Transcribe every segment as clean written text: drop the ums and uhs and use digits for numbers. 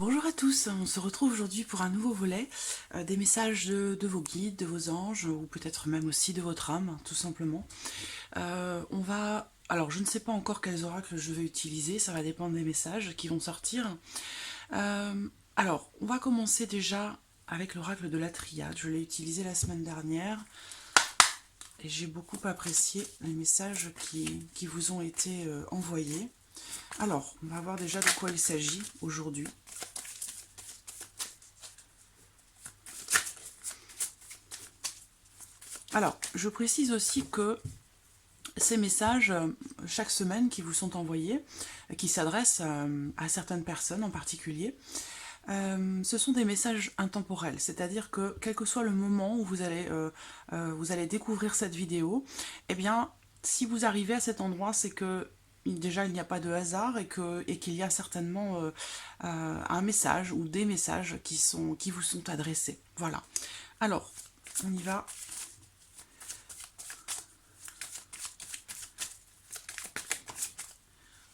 Bonjour à tous, on se retrouve aujourd'hui pour un nouveau volet des messages de vos guides, de vos anges, ou peut-être même aussi de votre âme, tout simplement. Alors, je ne sais pas encore quels oracles je vais utiliser, ça va dépendre des messages qui vont sortir. Alors, on va commencer déjà avec l'oracle de la triade. Je l'ai utilisé la semaine dernière et j'ai beaucoup apprécié les messages qui vous ont été envoyés. Alors, on va voir déjà de quoi il s'agit aujourd'hui. Alors, je précise aussi que ces messages, chaque semaine, qui vous sont envoyés, qui s'adressent à certaines personnes en particulier, ce sont des messages intemporels, c'est-à-dire que quel que soit le moment où vous allez découvrir cette vidéo, eh bien, si vous arrivez à cet endroit, c'est que déjà il n'y a pas de hasard et qu'il y a certainement un message ou des messages qui vous sont adressés. Voilà. Alors, on y va.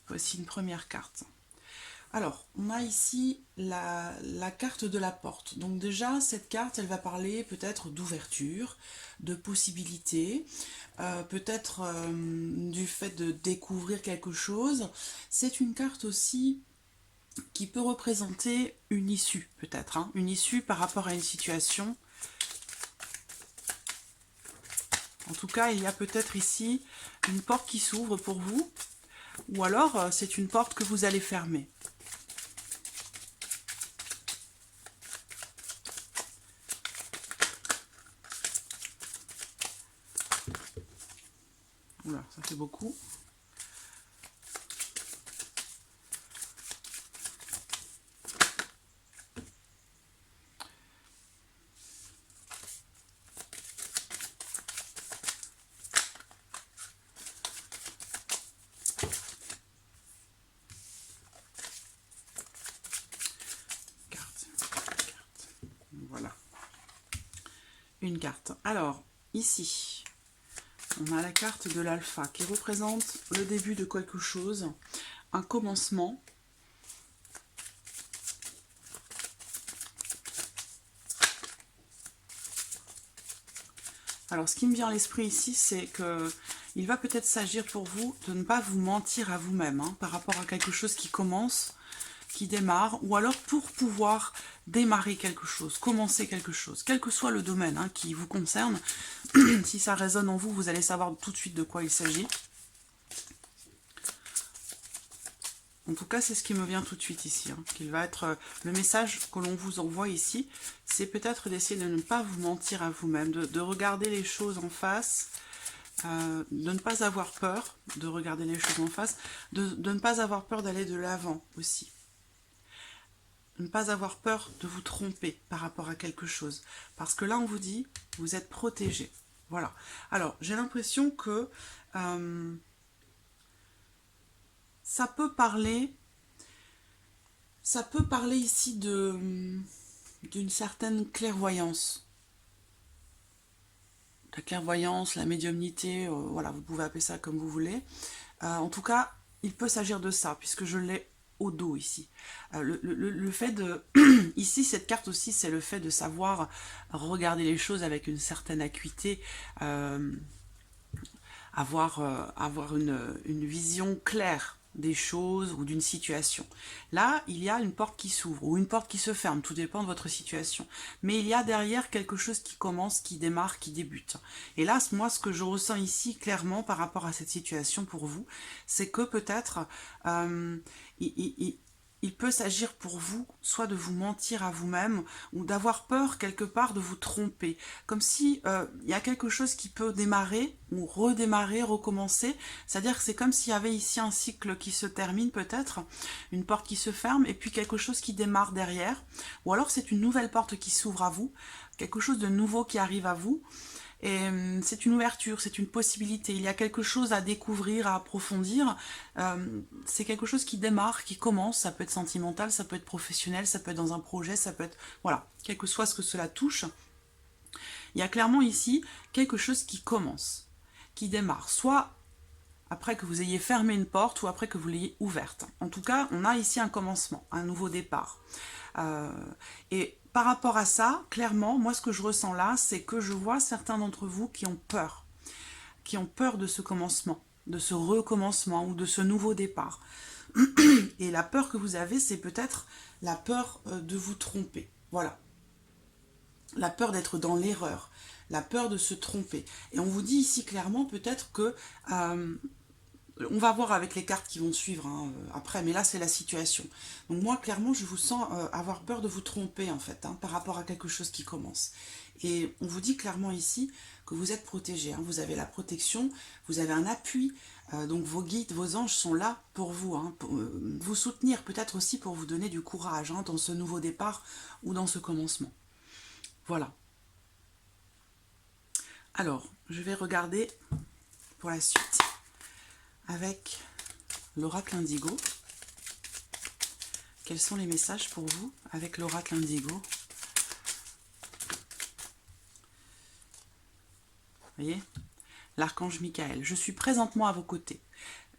Voici une première carte. Alors, on a ici la carte de la porte. Donc déjà, cette carte, elle va parler peut-être d'ouverture, de possibilités, peut-être du fait de découvrir quelque chose. C'est une carte aussi qui peut représenter une issue, peut-être, hein, une issue par rapport à une situation. En tout cas, il y a peut-être ici une porte qui s'ouvre pour vous, ou alors c'est une porte que vous allez fermer. Oula, ça fait beaucoup. Voilà. Une carte. Alors, ici, on a la carte de l'alpha qui représente le début de quelque chose, un commencement. Alors, ce qui me vient à l'esprit ici, c'est que il va peut-être s'agir pour vous de ne pas vous mentir à vous-même hein, par rapport à quelque chose qui commence, qui démarre, ou alors pour pouvoir démarrer quelque chose, commencer quelque chose, quel que soit le domaine hein, qui vous concerne. Si ça résonne en vous, vous allez savoir tout de suite de quoi il s'agit. En tout cas, c'est ce qui me vient tout de suite ici, hein, qu'il va être le message que l'on vous envoie ici, c'est peut-être d'essayer de ne pas vous mentir à vous-même, de regarder les choses en face, de ne pas avoir peur de regarder les choses en face, de ne pas avoir peur d'aller de l'avant aussi. De ne pas avoir peur de vous tromper par rapport à quelque chose. Parce que là, on vous dit, vous êtes protégé. Voilà. Alors, j'ai l'impression que ça peut parler ici d'une certaine clairvoyance. La clairvoyance, la médiumnité, voilà, vous pouvez appeler ça comme vous voulez. En tout cas, il peut s'agir de ça, puisque je l'ai au dos ici. Le fait de... Ici, cette carte aussi, c'est le fait de savoir regarder les choses avec une certaine acuité, avoir une vision claire des choses ou d'une situation. Là, il y a une porte qui s'ouvre ou une porte qui se ferme, tout dépend de votre situation. Mais il y a derrière quelque chose qui commence, qui démarre, qui débute. Et là, moi, ce que je ressens ici clairement par rapport à cette situation pour vous, c'est que peut-être il peut s'agir pour vous soit de vous mentir à vous-même ou d'avoir peur quelque part de vous tromper. Comme si il y a quelque chose qui peut démarrer ou redémarrer, recommencer. C'est-à-dire que c'est comme s'il y avait ici un cycle qui se termine peut-être, une porte qui se ferme et puis quelque chose qui démarre derrière. Ou alors c'est une nouvelle porte qui s'ouvre à vous, quelque chose de nouveau qui arrive à vous. Et c'est une ouverture, c'est une possibilité. Il y a quelque chose à découvrir, à approfondir. C'est quelque chose qui démarre, qui commence. Ça peut être sentimental, ça peut être professionnel, ça peut être dans un projet, ça peut être... Voilà, quel que soit ce que cela touche. Il y a clairement ici quelque chose qui commence, qui démarre. Soit après que vous ayez fermé une porte ou après que vous l'ayez ouverte. En tout cas, on a ici un commencement, un nouveau départ. Et par rapport à ça, clairement, moi ce que je ressens là, c'est que je vois certains d'entre vous qui ont peur de ce commencement, de ce recommencement ou de ce nouveau départ. Et la peur que vous avez, c'est peut-être la peur de vous tromper. Voilà. La peur d'être dans l'erreur, la peur de se tromper. Et on vous dit ici clairement peut-être que on va voir avec les cartes qui vont suivre hein, après, mais là c'est la situation. Donc moi clairement je vous sens avoir peur de vous tromper en fait, hein, par rapport à quelque chose qui commence. Et on vous dit clairement ici que vous êtes protégé, hein, vous avez la protection, vous avez un appui, donc vos guides, vos anges sont là pour vous, hein, pour vous soutenir, peut-être aussi pour vous donner du courage hein, dans ce nouveau départ ou dans ce commencement. Voilà. Alors, je vais regarder pour la suite avec l'oracle indigo. Quels sont les messages pour vous avec l'oracle indigo? Vous voyez? L'archange Michael. Je suis présentement à vos côtés.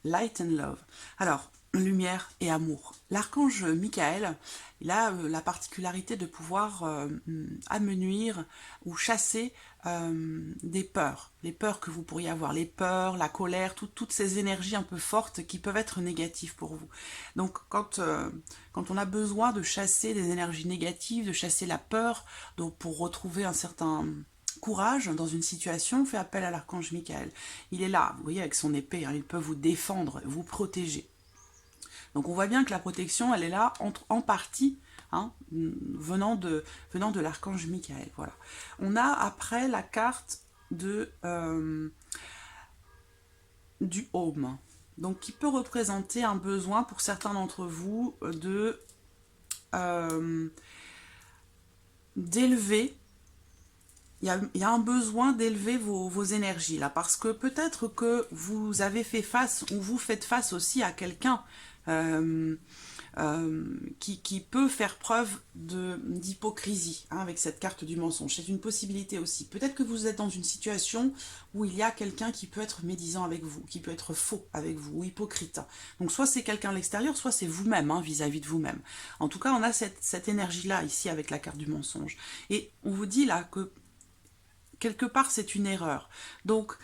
Light and love. Alors, lumière et amour. L'archange Michael, il a la particularité de pouvoir amenuire ou chasser des peurs, les peurs que vous pourriez avoir, les peurs, la colère, toutes ces énergies un peu fortes qui peuvent être négatives pour vous. Donc quand on a besoin de chasser des énergies négatives, de chasser la peur, donc pour retrouver un certain courage dans une situation, on fait appel à l'archange Michael. Il est là, vous voyez, avec son épée, hein, il peut vous défendre, vous protéger. Donc on voit bien que la protection, elle est là en partie, hein, venant de l'archange Michael. Voilà. On a après la carte de du home, donc qui peut représenter un besoin pour certains d'entre vous de d'élever. Il y a un besoin d'élever vos énergies là, parce que peut-être que vous avez fait face ou vous faites face aussi à quelqu'un qui peut faire preuve d'hypocrisie hein, avec cette carte du mensonge. C'est une possibilité aussi. Peut-être que vous êtes dans une situation où il y a quelqu'un qui peut être médisant avec vous, qui peut être faux avec vous, ou hypocrite. Donc soit c'est quelqu'un de l'extérieur, soit c'est vous-même, hein, vis-à-vis de vous-même. En tout cas, on a cette énergie-là ici avec la carte du mensonge. Et on vous dit là que quelque part c'est une erreur. Donc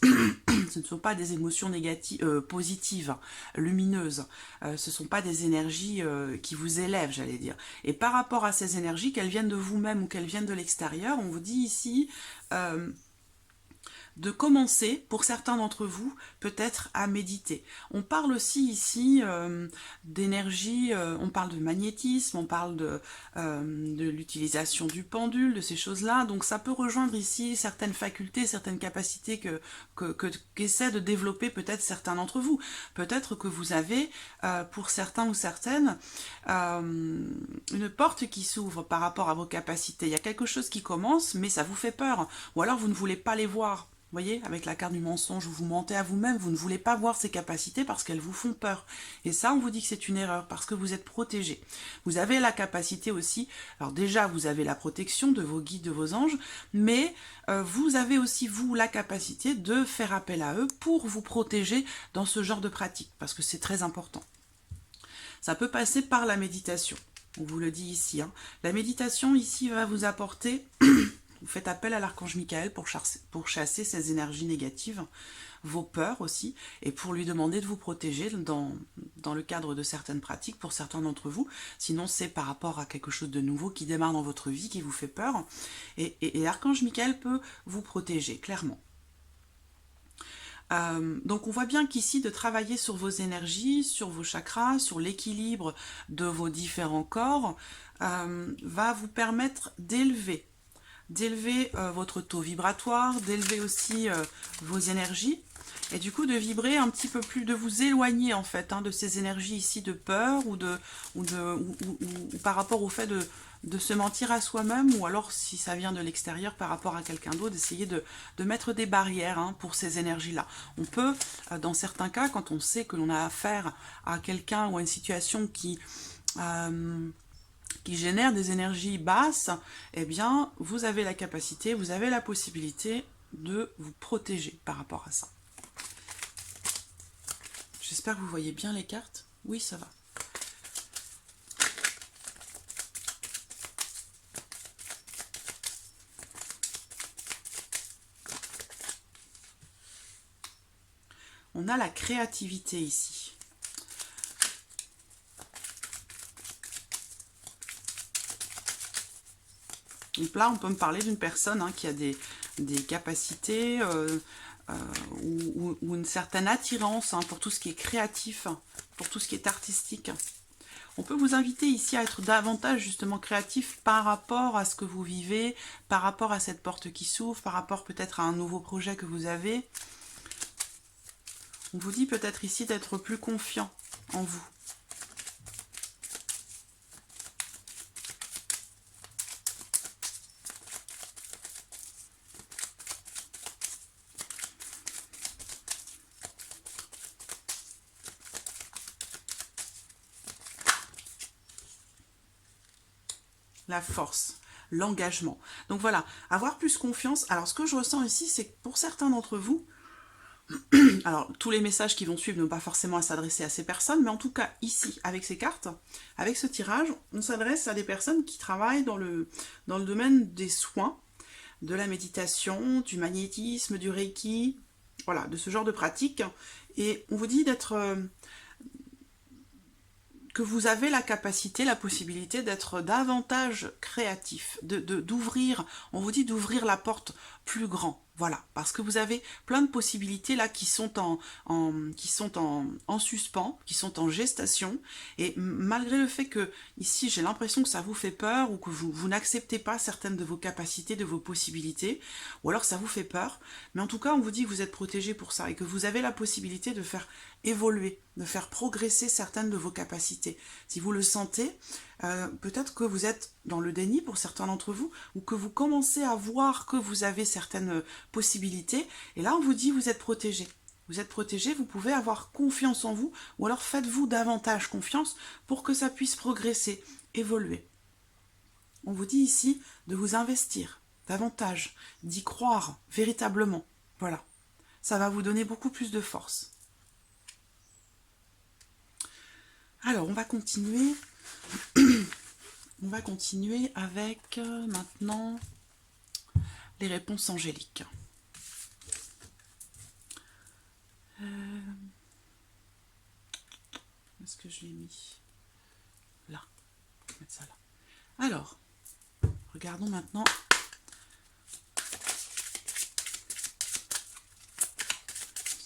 ce ne sont pas des émotions négatives, positives, lumineuses. Ce ne sont pas des énergies qui vous élèvent, j'allais dire. Et par rapport à ces énergies, qu'elles viennent de vous-même ou qu'elles viennent de l'extérieur, on vous dit ici de commencer, pour certains d'entre vous, peut-être à méditer. On parle aussi ici d'énergie, on parle de magnétisme, on parle de l'utilisation du pendule, de ces choses-là. Donc ça peut rejoindre ici certaines facultés, certaines capacités qu'essaient de développer peut-être certains d'entre vous. Peut-être que vous avez, pour certains ou certaines, une porte qui s'ouvre par rapport à vos capacités. Il y a quelque chose qui commence, mais ça vous fait peur. Ou alors vous ne voulez pas les voir. Vous voyez, avec la carte du mensonge, vous mentez à vous-même, vous ne voulez pas voir ces capacités parce qu'elles vous font peur. Et ça, on vous dit que c'est une erreur parce que vous êtes protégé. Vous avez la capacité aussi, alors déjà, vous avez la protection de vos guides, de vos anges, mais vous avez aussi, vous, la capacité de faire appel à eux pour vous protéger dans ce genre de pratique, parce que c'est très important. Ça peut passer par la méditation. On vous le dit ici. Hein. La méditation, ici, va vous apporter... Vous faites appel à l'archange Michael pour chasser ces énergies négatives, vos peurs aussi, et pour lui demander de vous protéger dans le cadre de certaines pratiques pour certains d'entre vous. Sinon, c'est par rapport à quelque chose de nouveau qui démarre dans votre vie, qui vous fait peur. Et l'archange Michael peut vous protéger, clairement. Donc on voit bien qu'ici, de travailler sur vos énergies, sur vos chakras, sur l'équilibre de vos différents corps, va vous permettre d'élever votre taux vibratoire, d'élever aussi vos énergies, et du coup de vibrer un petit peu plus, de vous éloigner en fait hein, de ces énergies ici de peur ou par rapport au fait de se mentir à soi-même, ou alors si ça vient de l'extérieur par rapport à quelqu'un d'autre, d'essayer de mettre des barrières hein, pour ces énergies-là. On peut, dans certains cas, quand on sait que l'on a affaire à quelqu'un ou à une situation qui génère des énergies basses, eh bien, vous avez la capacité, vous avez la possibilité de vous protéger par rapport à ça. J'espère que vous voyez bien les cartes. Oui, ça va. On a la créativité ici. Donc là, on peut me parler d'une personne qui a des capacités ou une certaine attirance pour tout ce qui est créatif, pour tout ce qui est artistique. On peut vous inviter ici à être davantage justement créatif par rapport à ce que vous vivez, par rapport à cette porte qui s'ouvre, par rapport peut-être à un nouveau projet que vous avez. On vous dit peut-être ici d'être plus confiant en vous. La force, l'engagement. Donc voilà, avoir plus confiance. Alors ce que je ressens ici, c'est que pour certains d'entre vous, alors tous les messages qui vont suivre n'ont pas forcément à s'adresser à ces personnes, mais en tout cas ici, avec ces cartes, avec ce tirage, on s'adresse à des personnes qui travaillent dans le domaine des soins, de la méditation, du magnétisme, du reiki, voilà, de ce genre de pratique. Et on vous dit d'être... que vous avez la capacité, la possibilité d'être davantage créatif, d'ouvrir, on vous dit d'ouvrir la porte plus grand, voilà, parce que vous avez plein de possibilités là qui sont en suspens, qui sont en gestation, et malgré le fait que ici j'ai l'impression que ça vous fait peur, ou que vous n'acceptez pas certaines de vos capacités, de vos possibilités, ou alors ça vous fait peur, mais en tout cas on vous dit que vous êtes protégé pour ça, et que vous avez la possibilité de faire évoluer, de faire progresser certaines de vos capacités. Si vous le sentez, peut-être que vous êtes dans le déni pour certains d'entre vous, ou que vous commencez à voir que vous avez certaines possibilités, et là on vous dit vous êtes protégé. Vous êtes protégé, vous pouvez avoir confiance en vous, ou alors faites-vous davantage confiance pour que ça puisse progresser, évoluer. On vous dit ici de vous investir davantage, d'y croire véritablement. Voilà, ça va vous donner beaucoup plus de force. Alors, on va continuer. On va continuer avec maintenant les réponses angéliques. Est-ce que je l'ai mis là? Je vais mettre ça là. Alors, regardons maintenant.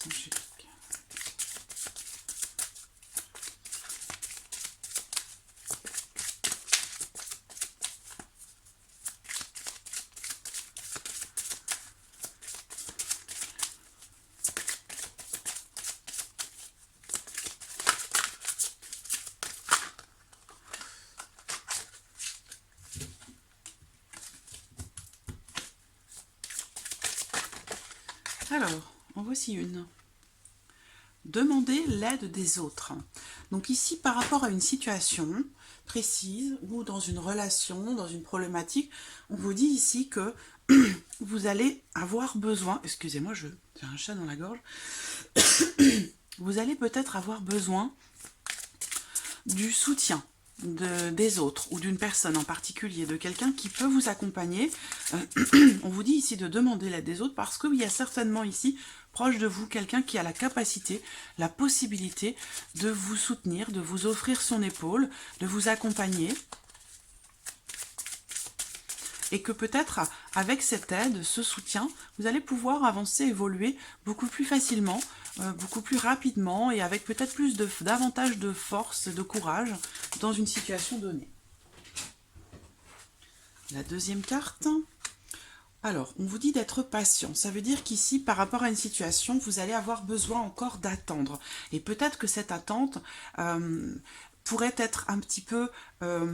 Angélique. Alors, en voici une. Demandez l'aide des autres. Donc ici, par rapport à une situation précise ou dans une relation, dans une problématique, on vous dit ici que vous allez avoir besoin, excusez-moi, j'ai un chat dans la gorge, vous allez peut-être avoir besoin du soutien des autres ou d'une personne en particulier, de quelqu'un qui peut vous accompagner. On vous dit ici de demander l'aide des autres parce qu'il y a certainement ici, proche de vous, quelqu'un qui a la capacité, la possibilité de vous soutenir, de vous offrir son épaule, de vous accompagner. Et que peut-être avec cette aide, ce soutien, vous allez pouvoir avancer, évoluer beaucoup plus facilement, beaucoup plus rapidement et avec peut-être davantage de force, de courage dans une situation donnée. La deuxième carte. Alors, on vous dit d'être patient. Ça veut dire qu'ici, par rapport à une situation, vous allez avoir besoin encore d'attendre. Et peut-être que cette attente pourrait être un petit peu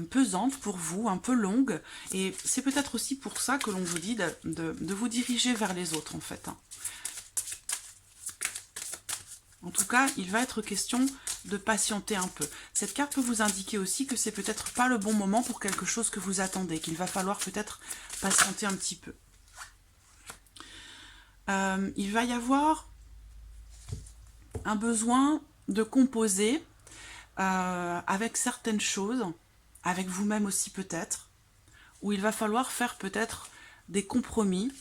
pesante pour vous, un peu longue. Et c'est peut-être aussi pour ça que l'on vous dit de vous diriger vers les autres, en fait. En tout cas, il va être question de patienter un peu. Cette carte peut vous indiquer aussi que c'est peut-être pas le bon moment pour quelque chose que vous attendez, qu'il va falloir peut-être patienter un petit peu. Il va y avoir un besoin de composer avec certaines choses, avec vous-même aussi peut-être, où il va falloir faire peut-être des compromis,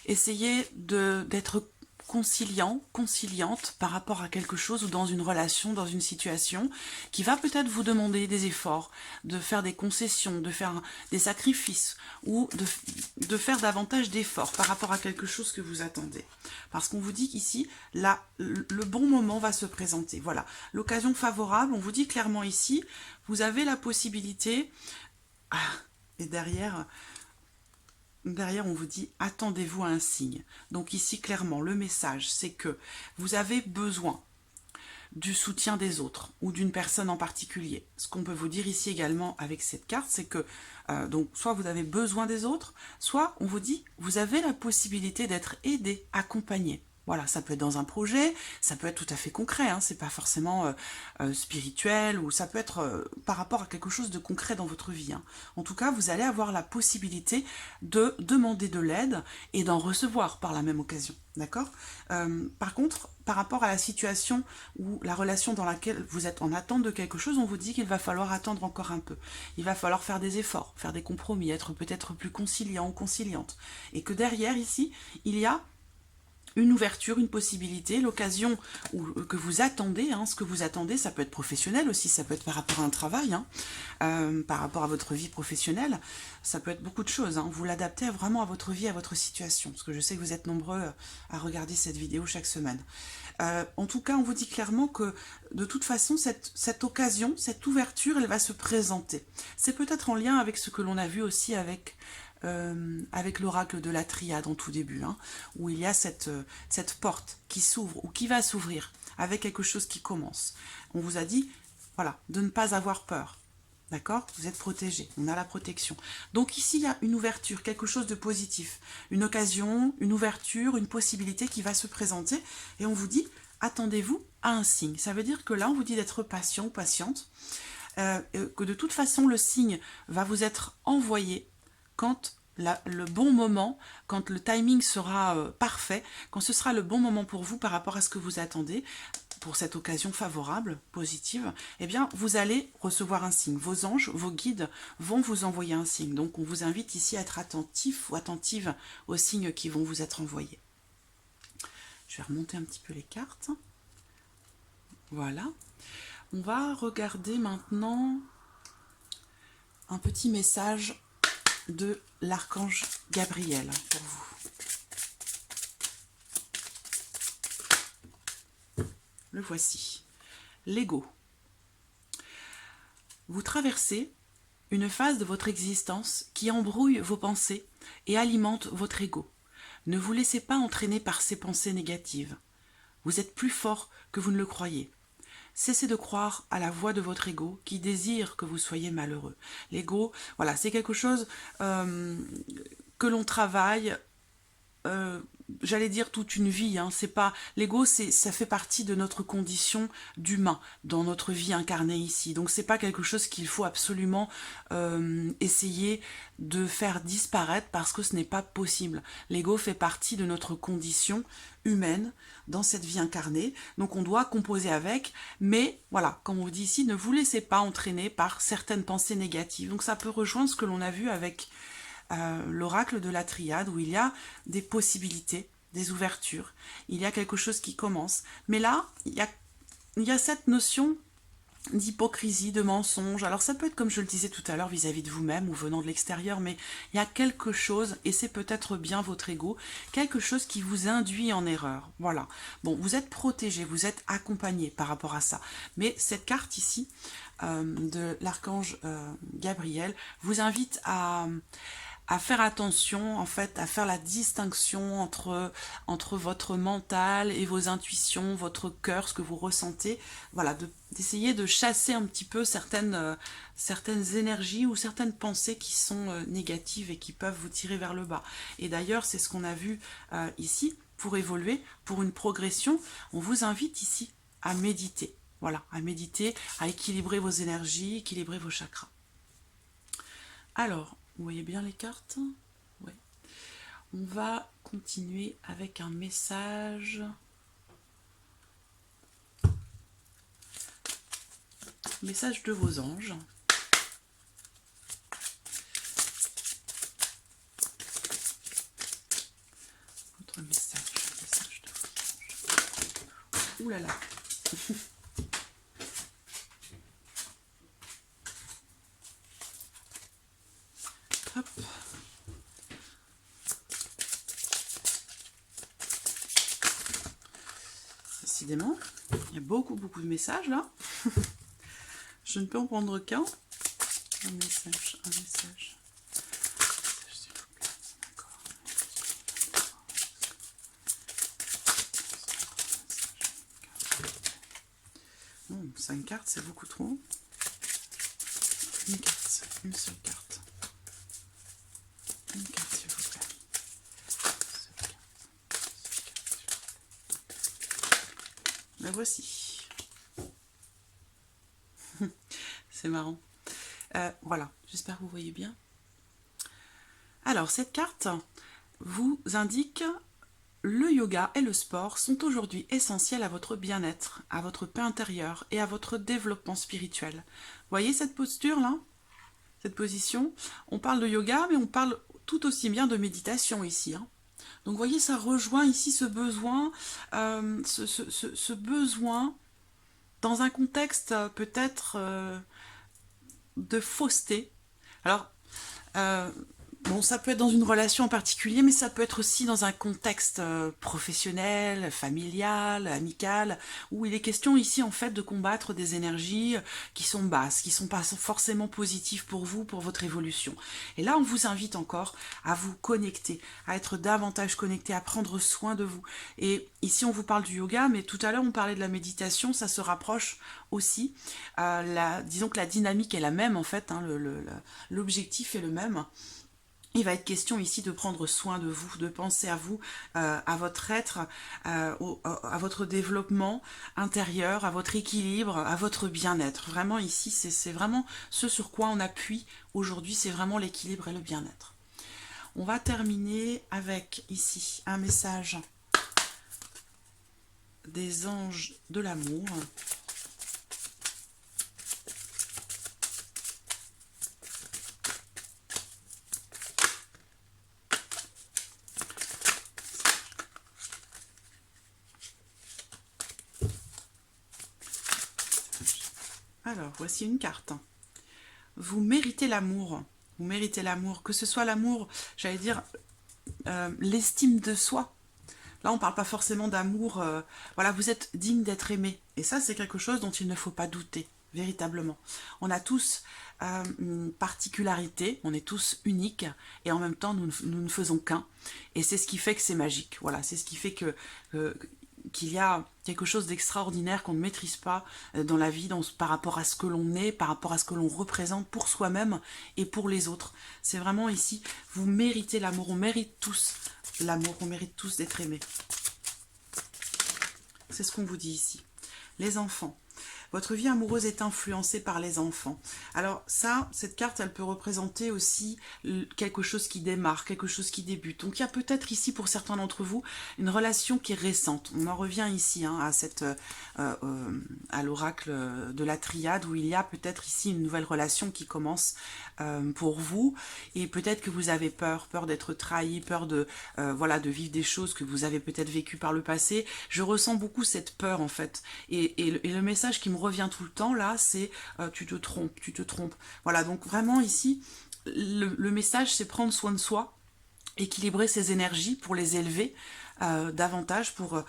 essayer d'être conciliant, conciliante par rapport à quelque chose ou dans une relation, dans une situation qui va peut-être vous demander des efforts, de faire des concessions, de faire des sacrifices ou de faire davantage d'efforts par rapport à quelque chose que vous attendez. Parce qu'on vous dit qu'ici, là, le bon moment va se présenter. Voilà, l'occasion favorable, on vous dit clairement ici, vous avez la possibilité, et derrière, on vous dit « attendez-vous à un signe ». Donc ici, clairement, le message, c'est que vous avez besoin du soutien des autres ou d'une personne en particulier. Ce qu'on peut vous dire ici également avec cette carte, c'est que donc soit vous avez besoin des autres, soit on vous dit vous avez la possibilité d'être aidé, accompagné. Voilà, ça peut être dans un projet, ça peut être tout à fait concret, hein, c'est pas forcément spirituel, ou ça peut être par rapport à quelque chose de concret dans votre vie. Hein. En tout cas, vous allez avoir la possibilité de demander de l'aide et d'en recevoir par la même occasion. D'accord Par contre, par rapport à la situation ou la relation dans laquelle vous êtes en attente de quelque chose, on vous dit qu'il va falloir attendre encore un peu. Il va falloir faire des efforts, faire des compromis, être peut-être plus conciliant ou conciliante. Et que derrière, ici, il y a une ouverture, une possibilité, l'occasion que vous attendez, hein, ce que vous attendez, ça peut être professionnel aussi, ça peut être par rapport à un travail, hein, par rapport à votre vie professionnelle, ça peut être beaucoup de choses, hein, vous l'adaptez vraiment à votre vie, à votre situation, parce que je sais que vous êtes nombreux à regarder cette vidéo chaque semaine. En tout cas, on vous dit clairement que de toute façon, cette occasion, cette ouverture, elle va se présenter. C'est peut-être en lien avec ce que l'on a vu aussi avec l'oracle de la triade en tout début, hein, où il y a cette porte qui s'ouvre ou qui va s'ouvrir avec quelque chose qui commence. On vous a dit, voilà, de ne pas avoir peur. D'accord? Vous êtes protégé, on a la protection. Donc ici, il y a une ouverture, quelque chose de positif. Une occasion, une ouverture, une possibilité qui va se présenter. Et on vous dit, attendez-vous à un signe. Ça veut dire que là, on vous dit d'être patient ou patiente. Que de toute façon, le signe va vous être envoyé quand le bon moment, quand le timing sera parfait, quand ce sera le bon moment pour vous par rapport à ce que vous attendez, pour cette occasion favorable, positive, eh bien, vous allez recevoir un signe. Vos anges, vos guides vont vous envoyer un signe. Donc, on vous invite ici à être attentif ou attentive aux signes qui vont vous être envoyés. Je vais remonter un petit peu les cartes. Voilà. On va regarder maintenant un petit message de l'archange Gabriel pour vous. Le voici. L'ego. Vous traversez une phase de votre existence qui embrouille vos pensées et alimente votre ego. Ne vous laissez pas entraîner par ces pensées négatives. Vous êtes plus fort que vous ne le croyez. Cessez de croire à la voix de votre ego qui désire que vous soyez malheureux. L'ego, voilà, c'est quelque chose que l'on travaille, j'allais dire toute une vie, hein. C'est pas l'ego, ça fait partie de notre condition d'humain dans notre vie incarnée ici. Donc c'est pas quelque chose qu'il faut absolument essayer de faire disparaître parce que ce n'est pas possible. L'ego fait partie de notre condition humaine dans cette vie incarnée. Donc on doit composer avec, mais voilà, comme on vous dit ici, ne vous laissez pas entraîner par certaines pensées négatives. Donc ça peut rejoindre ce que l'on a vu avec l'oracle de la triade, où il y a des possibilités, des ouvertures, il y a quelque chose qui commence. Mais là, il y a cette notion d'hypocrisie, de mensonge. Alors ça peut être, comme je le disais tout à l'heure, vis-à-vis de vous-même ou venant de l'extérieur, mais il y a quelque chose, et c'est peut-être bien votre ego, quelque chose qui vous induit en erreur. Voilà. Bon, vous êtes protégé, vous êtes accompagné par rapport à ça. Mais cette carte ici, de l'archange Gabriel, vous invite à faire attention, en fait, à faire la distinction entre votre mental et vos intuitions, votre cœur, ce que vous ressentez. Voilà, d'essayer de chasser un petit peu certaines énergies ou certaines pensées qui sont négatives et qui peuvent vous tirer vers le bas. Et d'ailleurs, c'est ce qu'on a vu ici, pour évoluer, pour une progression, on vous invite ici à méditer. Voilà, à méditer, à équilibrer vos énergies, équilibrer vos chakras. Alors, vous voyez bien les cartes? Ouais. On va continuer avec un message Message de vos anges. Votre message de vos anges. Ouh là là. Hop. Décidément, il y a beaucoup de messages là. Je ne peux en prendre qu'un. Un message, un message. Bon, 5 cartes, c'est beaucoup trop. Une carte, une seule carte. Une carte, s'il vous plaît. La voici. C'est marrant. Voilà, j'espère que vous voyez bien. Alors, cette carte vous indique le yoga et le sport sont aujourd'hui essentiels à votre bien-être, à votre paix intérieure et à votre développement spirituel. Vous voyez cette posture-là? Cette position? On parle de yoga, mais on parle tout aussi bien de méditation ici, hein. Donc, vous voyez, ça rejoint ici ce besoin, ce besoin dans un contexte peut-être de fausseté. Alors, bon, ça peut être dans une relation en particulier, mais ça peut être aussi dans un contexte professionnel, familial, amical, où il est question ici en fait de combattre des énergies qui sont basses, qui ne sont pas forcément positives pour vous, pour votre évolution. Et là, on vous invite encore à vous connecter, à être davantage connecté, à prendre soin de vous. Et ici, on vous parle du yoga, mais tout à l'heure, on parlait de la méditation, ça se rapproche aussi. Disons que la dynamique est la même en fait, hein, l'objectif est le même. Il va être question ici de prendre soin de vous, de penser à vous, à votre être, à votre développement intérieur, à votre équilibre, à votre bien-être. Vraiment ici, c'est vraiment ce sur quoi on appuie aujourd'hui, c'est vraiment l'équilibre et le bien-être. On va terminer avec ici un message des anges de l'amour. Alors, voici une carte. Vous méritez l'amour. Vous méritez l'amour. Que ce soit l'amour, j'allais dire, l'estime de soi. Là, on ne parle pas forcément d'amour. Voilà, vous êtes digne d'être aimé. Et ça, c'est quelque chose dont il ne faut pas douter, véritablement. On a tous une particularité, on est tous uniques, et en même temps, nous ne faisons qu'un. Et c'est ce qui fait que c'est magique. Voilà, c'est ce qui fait qu'il y a quelque chose d'extraordinaire qu'on ne maîtrise pas dans la vie, par rapport à ce que l'on est, par rapport à ce que l'on représente pour soi-même et pour les autres. C'est vraiment ici, vous méritez l'amour, on mérite tous l'amour, on mérite tous d'être aimés. C'est ce qu'on vous dit ici. Les enfants. Votre vie amoureuse est influencée par les enfants. Alors ça, cette carte, elle peut représenter aussi quelque chose qui démarre, quelque chose qui débute. Donc il y a peut-être ici, pour certains d'entre vous, une relation qui est récente. On en revient ici hein, à l'oracle de la triade, où il y a peut-être ici une nouvelle relation qui commence pour vous. Et peut-être que vous avez peur d'être trahi, peur voilà, de vivre des choses que vous avez peut-être vécues par le passé. Je ressens beaucoup cette peur en fait. Et le message qui me revient tout le temps là, c'est tu te trompes, tu te trompes. Voilà, donc vraiment ici, le message c'est prendre soin de soi, équilibrer ses énergies pour les élever davantage, pour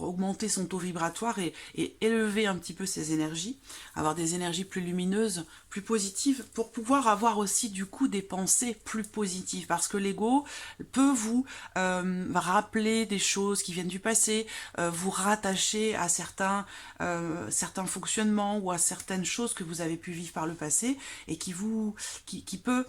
augmenter son taux vibratoire et élever un petit peu ses énergies, avoir des énergies plus lumineuses, plus positives, pour pouvoir avoir aussi du coup des pensées plus positives, parce que l'ego peut vous rappeler des choses qui viennent du passé, vous rattacher à certains fonctionnements ou à certaines choses que vous avez pu vivre par le passé et qui peut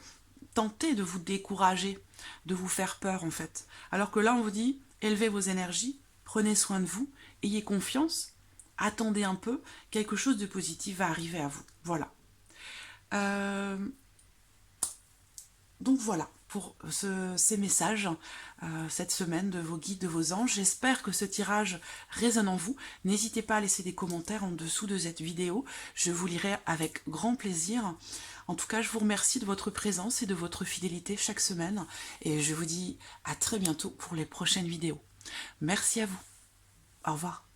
tenter de vous décourager, de vous faire peur en fait. Alors que là on vous dit, élevez vos énergies, prenez soin de vous, ayez confiance, attendez un peu, quelque chose de positif va arriver à vous. Voilà. Donc voilà, pour ces messages cette semaine de vos guides, de vos anges. J'espère que ce tirage résonne en vous. N'hésitez pas à laisser des commentaires en dessous de cette vidéo. Je vous lirai avec grand plaisir. En tout cas, je vous remercie de votre présence et de votre fidélité chaque semaine. Et je vous dis à très bientôt pour les prochaines vidéos. Merci à vous. Au revoir.